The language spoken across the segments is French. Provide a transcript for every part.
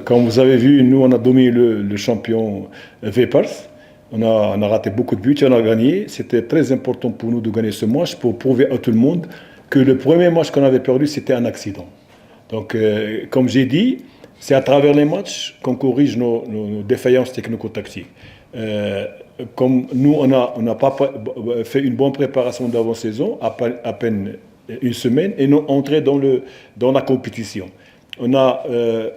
Comme vous avez vu, nous, on a dominé le champion Vipers. On a raté beaucoup de buts et on a gagné. C'était très important pour nous de gagner ce match pour prouver à tout le monde que le premier match qu'on avait perdu, c'était un accident. Donc, comme j'ai dit, c'est à travers les matchs qu'on corrige nos défaillances technico-tactiques. Comme nous, on n'a pas fait une bonne préparation d'avant-saison, à peine une semaine, et nous entrés dans la compétition. On a, euh,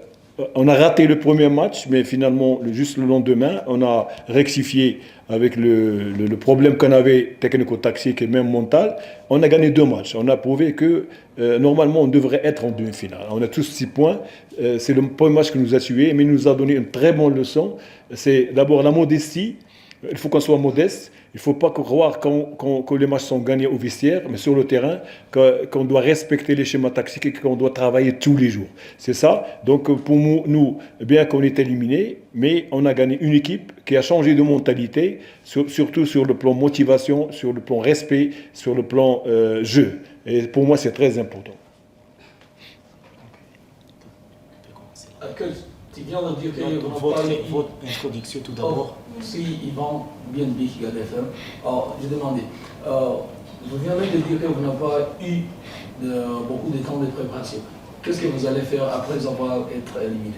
on a raté le premier match, mais finalement, juste le lendemain, on a rectifié avec le problème qu'on avait technico-tactique et même mental. On a gagné deux matchs. On a prouvé que normalement, on devrait être en demi-finale. On a tous 6 points. C'est le premier match qui nous a tués, mais il nous a donné une très bonne leçon. C'est d'abord la modestie. Il faut qu'on soit modeste. Il ne faut pas croire que les matchs sont gagnés au vestiaire, mais sur le terrain, qu'on doit respecter les schémas tactiques et qu'on doit travailler tous les jours. C'est ça. Donc pour nous, bien qu'on est éliminé, mais on a gagné une équipe qui a changé de mentalité, surtout sur le plan motivation, sur le plan respect, sur le plan jeu. Et pour moi, c'est très important. Tu viens de dire que votre introduction tout d'abord. Si Yvan bien dit qu'il y a des femmes, j'ai demandé, vous venez de dire que vous n'avez pas eu beaucoup de temps de préparation. Qu'est-ce que vous allez faire après avoir été éliminé?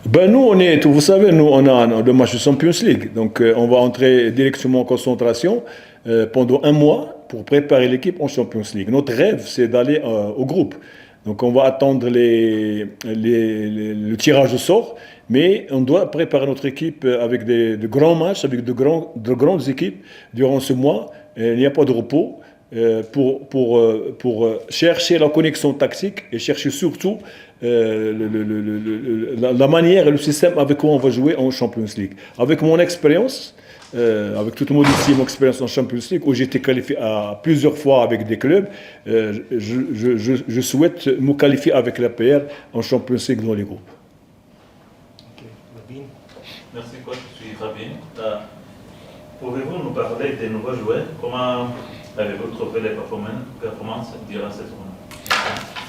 Ben nous, vous savez, nous on a le match de Champions League, donc on va entrer directement en concentration pendant un mois pour préparer l'équipe en Champions League. Notre rêve, c'est d'aller au groupe. Donc on va attendre le tirage au sort, mais on doit préparer notre équipe avec de grands matchs, avec de grandes équipes durant ce mois. Il n'y a pas de repos pour chercher la connexion tactique et chercher surtout la manière et le système avec quoi on va jouer en Champions League. Avec mon expérience, avec toute modestie, mon expérience en Champions League, où j'ai été qualifié à plusieurs fois avec des clubs, je souhaite me qualifier avec la PR en Champions League dans les groupes. Okay. Merci coach, je suis Fabien. Pouvez-vous nous parler des nouveaux joueurs? Comment avez-vous trouvé les performances durant cette tournée?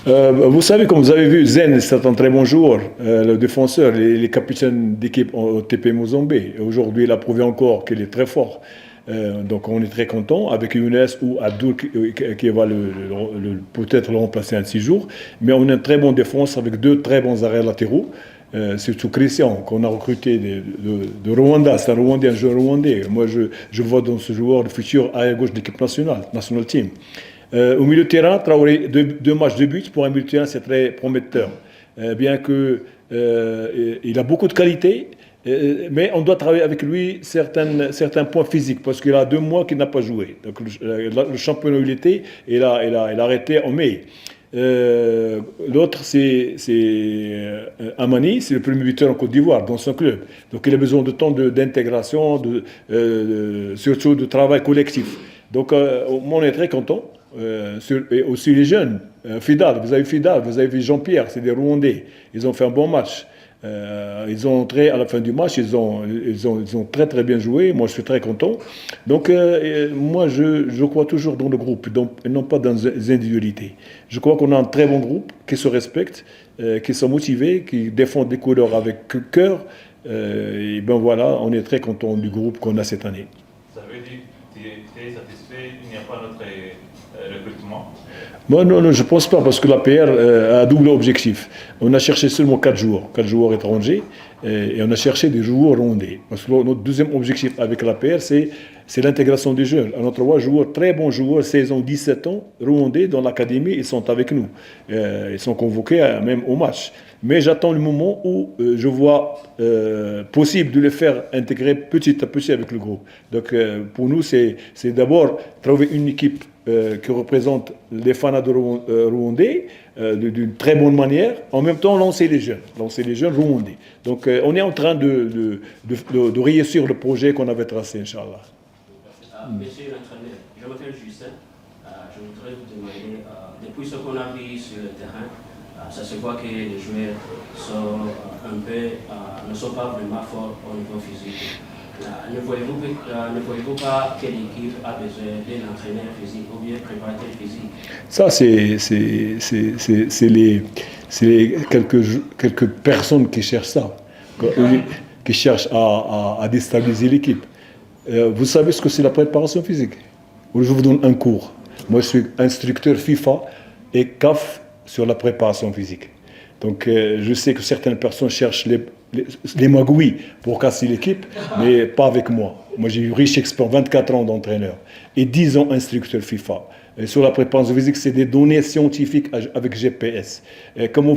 Vous savez, comme vous avez vu, Zen, c'est un très bon joueur, le défenseur, les capitaines d'équipe au TP Mozambique. Aujourd'hui, il a prouvé encore qu'il est très fort. Donc on est très content avec Younes ou Abdul qui va peut-être le remplacer en 6 jours. Mais on a une très bonne défense avec 2 très bons arrières latéraux. Surtout Christian, qu'on a recruté de Rwanda. C'est un Rwandais, un joueur rwandais. Moi, je vois dans ce joueur le futur arrière gauche de l'équipe nationale, national team. Au milieu de terrain, Traoré, 2 matchs de but pour un milieu de terrain, c'est très prometteur. Bien que il a beaucoup de qualités, mais on doit travailler avec lui certains points physiques, parce qu'il a 2 mois qu'il n'a pas joué. Donc le championnat où il était, il a arrêté en mai. L'autre, c'est Amani, c'est le premier buteur en Côte d'Ivoire, dans son club. Donc il a besoin de temps d'intégration, surtout de travail collectif. Donc on est très content. Et aussi les jeunes, Fidal, vous avez vu Jean-Pierre, c'est des Rwandais. Ils ont fait un bon match. Ils ont entré à la fin du match, ils ont très très bien joué. Moi, je suis très content. Donc, moi, je crois toujours dans le groupe, et non pas dans les individualités. Je crois qu'on a un très bon groupe qui se respecte, qui sont motivés, qui défendent des couleurs avec cœur. Et ben voilà, on est très content du groupe qu'on a cette année. Ça veut dire que tu es très satisfait, il n'y a pas d'autre recrutement? Moi, non, je ne pense pas, parce que l'APR a un double objectif. On a cherché seulement 4 joueurs étrangers, et on a cherché des joueurs rwandais. Parce que notre deuxième objectif avec l'APR, c'est l'intégration des jeunes. On a 3 joueurs, très bons joueurs, 16 ans, 17 ans, rwandais dans l'académie, ils sont avec nous. Ils sont convoqués même au match. Mais j'attends le moment où je vois possible de les faire intégrer petit à petit avec le groupe. Donc pour nous, c'est d'abord trouver une équipe qui représente les fans de rwandais d'une très bonne manière, en même temps lancer les jeunes rwandais. Donc on est en train de réussir le projet qu'on avait tracé, Inch'Allah. Monsieur l'entraîneur, je m'appelle Justin. Je voudrais vous demander, depuis ce qu'on a vu sur le terrain, ça se voit que les joueurs sont ne sont pas vraiment forts au niveau physique. Ne voyez-vous pas quelle équipe a besoin d'un entraîneur physique ou bien préparateur physique? Ça, c'est les quelques personnes qui cherchent ça, qui cherchent à déstabiliser l'équipe. Vous savez ce que c'est la préparation physique? Je vous donne un cours. Moi, je suis instructeur FIFA et CAF sur la préparation physique. Donc, je sais que certaines personnes cherchent les magouilles pour casser l'équipe, mais pas avec moi. Moi, j'ai eu riche expérience, 24 ans d'entraîneur et 10 ans instructeur FIFA. Et sur la préparation physique, c'est des données scientifiques avec GPS. Et comment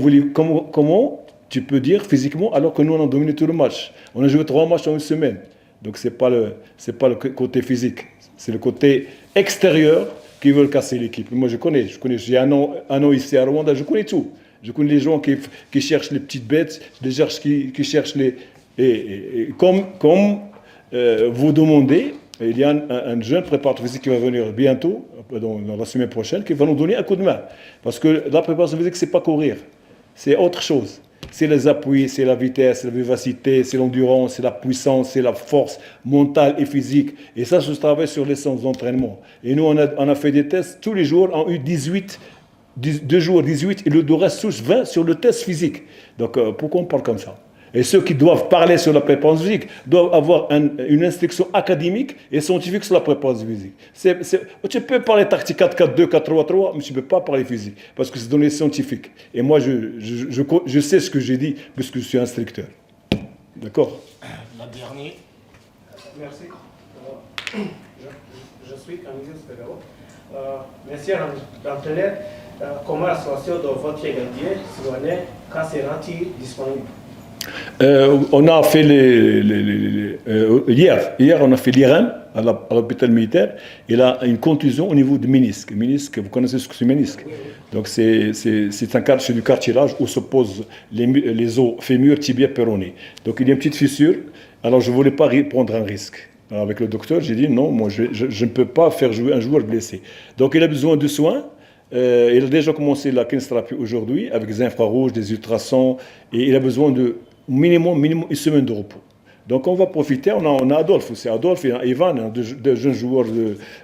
tu peux dire physiquement alors que nous, on a dominé tout le match? On a joué 3 matchs en une semaine. Donc, ce n'est pas le côté physique, c'est le côté extérieur qui veulent casser l'équipe. Moi, je connais, j'ai un an ici à Rwanda, je connais tout. Je connais les gens qui cherchent les petites bêtes, les gens qui cherchent les... Et comme vous demandez, il y a un jeune préparateur physique qui va venir bientôt, dans la semaine prochaine, qui va nous donner un coup de main. Parce que la préparation physique, ce n'est pas courir, c'est autre chose. C'est les appuis, c'est la vitesse, c'est la vivacité, c'est l'endurance, c'est la puissance, c'est la force mentale et physique. Et ça se travaille sur les séances d'entraînement. Et nous, on a fait des tests tous les jours, on a eu 2 jours 18 et le reste tous 20 sur le test physique. Donc pourquoi on parle comme ça? Et ceux qui doivent parler sur la préparation physique doivent avoir une instruction académique et scientifique sur la préparation physique. Tu peux parler tactique 4-4-2, 4-3-3, mais tu ne peux pas parler physique, parce que c'est donné scientifique. Et moi, je sais ce que j'ai dit, puisque je suis instructeur. D'accord? La dernière. Merci. Je suis Camille Spegaro. Monsieur l'entraîneur, comment la situation de votre gardien Silouanais, quand sera-t-il disponible? On a fait hier on a fait l'IRM à l'hôpital militaire. Il a une contusion au niveau du ménisque. Ménisque, vous connaissez ce que c'est ménisque? Donc c'est du cartilage où se posent les os fémur, tibia, péroné. Donc il y a une petite fissure. Alors je ne voulais pas prendre un risque. Alors, avec le docteur, j'ai dit non, moi je ne peux pas faire jouer un joueur blessé. Donc il a besoin de soins. Il a déjà commencé la kinésithérapie aujourd'hui avec des infrarouges, des ultrasons, et il a besoin de minimum une semaine de repos. Donc on va profiter, on a Adolphe aussi, Adolphe et Ivan, deux jeunes joueurs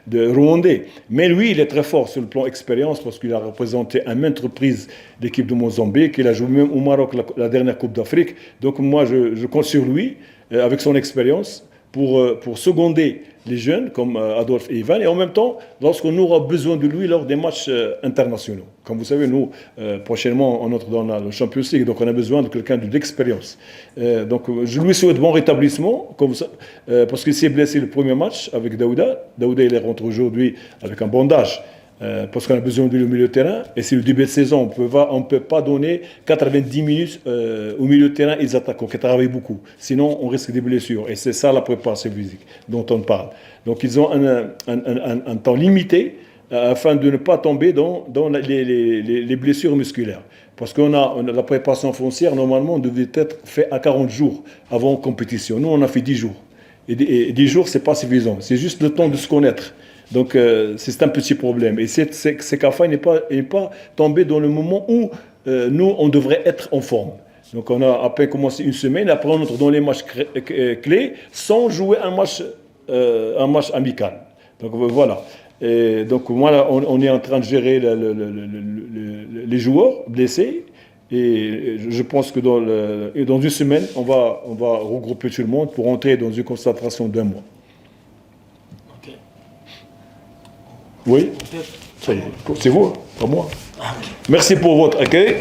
de Rwandais. Mais lui, il est très fort sur le plan expérience parce qu'il a représenté à maintes reprises l'équipe de Mozambique, il a joué même au Maroc la dernière Coupe d'Afrique. Donc moi, je compte sur lui, avec son expérience, pour seconder les jeunes comme Adolphe et Ivan, et en même temps, lorsqu'on aura besoin de lui lors des matchs internationaux. Comme vous savez, nous, prochainement, on entre dans le Champions League, donc on a besoin de quelqu'un d'expérience. Donc je lui souhaite bon rétablissement, parce qu'il s'est blessé le premier match avec Daouda. Daouda, il est rentré aujourd'hui avec un bandage. Parce qu'on a besoin de lui au milieu de terrain, et c'est le début de saison, on ne peut pas donner 90 minutes au milieu de terrain, ils attaquent, qui travaillent beaucoup. Sinon, on risque des blessures, et c'est ça la préparation physique dont on parle. Donc ils ont un temps limité afin de ne pas tomber dans les blessures musculaires. Parce qu'on a la préparation foncière, normalement, devait être faite à 40 jours avant compétition. Nous, on a fait 10 jours. Et 10 jours, ce n'est pas suffisant, c'est juste le temps de se connaître. Donc, c'est un petit problème. Et c'est qu'Afa n'est pas tombé dans le moment où nous, on devrait être en forme. Donc, on a à peine commencé une semaine. Après, on entre dans les matchs clés sans jouer un match amical. Donc, voilà. Et donc, voilà, on est en train de gérer les joueurs blessés. Et je pense que dans une semaine, on va regrouper tout le monde pour entrer dans une concentration d'1 mois. Oui, ça y est, c'est vous, pas moi. Merci pour votre accueil.